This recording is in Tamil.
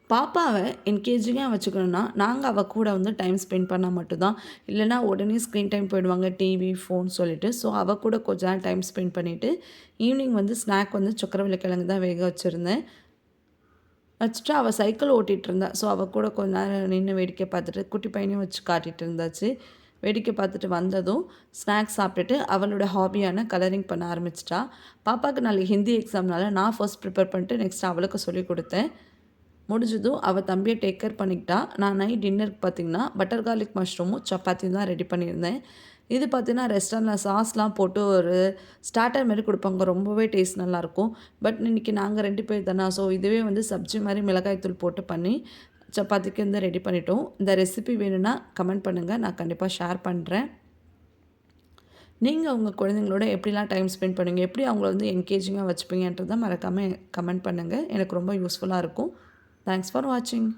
பாப்பாவ என்கேஜிங்கா வச்சுக்கணும்னா, நாங்க அவ கூட வந்து டைம் ஸ்பெண்ட் பண்ணா மட்டும் தான். இல்லன்னா உடனே ஸ்க்ரீன் டைம் போயிடுவாங்க. டிவி, ஃபோன் சொல்லிட்டு. ஸோ, அவ கூட கொஞ்ச நேரம் டைம் ஸ்பெண்ட் பண்ணிட்டு, ஈவினிங் வந்து ஸ்நாக் வந்து சக்கரவள்ளி கிழங்கு தான் வேக வச்சிருந்தேன். வச்சுட்டு அவ சைக்கிள் ஓட்டிட்டு இருந்தா. ஸோ, அவ கூட கொஞ்ச நேரம் நின்னு வேடிக்கை பார்த்துட்டு, குட்டி பையனையும் வச்சு காட்டிட்டு இருந்தாச்சு. வேடிக்கை பார்த்துட்டு வந்ததும், ஸ்நாக்ஸ் சாப்பிட்டுட்டு அவளோட ஹாபியான கலரிங் பண்ண ஆரம்பிச்சுட்டா. பாப்பாக்கு நாளைக்கு ஹிந்தி எக்ஸாம்னால நான் ஃபர்ஸ்ட் ப்ரிப்பேர் பண்ணிட்டு, நெக்ஸ்ட் அவளுக்கு சொல்லிக் குடுத்தேன். முடிஞ்சதும் அவ தம்பிய டேக் கேர் பண்ணிக்கிட்டா. நான் நைட் டின்னருக்கு பார்த்தீங்கன்னா, பட்டர் கார்லிக் மஷ்ரூமும், சப்பாத்தியும் தான் ரெடி பண்ணியிருந்தேன். இது பார்த்தீங்கன்னா, ரெஸ்டாரண்ட்ல சாஸ்லாம் போட்டு ஒரு ஸ்டார்ட்டர் மாரி குடுப்பாங்க. ரொம்பவே டேஸ்ட் நல்லாயிருக்கும். பட் இன்னைக்கு நாங்க 2 பேர் தானா, ஸோ இதுவே வந்து சப்ஜி மாரி மிளகாய் தூள் போட்டு பண்ணி, சப்பாத்திக்கு வந்து ரெடி பண்ணிட்டோம். இந்த ரெசிபி வேணும்னா கமெண்ட் பண்ணுங்க. நான் கண்டிப்பா ஷேர் பண்றேன். நீங்க உங்க குழந்தைங்களோட எப்படிலாம் டைம் ஸ்பெண்ட் பண்ணுவீங்க? எப்படி அவங்கள வந்து என்கேஜிங்கா வச்சுப்பீங்கன்றத மறக்காம கமெண்ட் பண்ணுங்க. எனக்கு ரொம்ப யூஸ்ஃபுல்லா இருக்கும். தேங்க்ஸ் ஃபார் வாட்சிங்.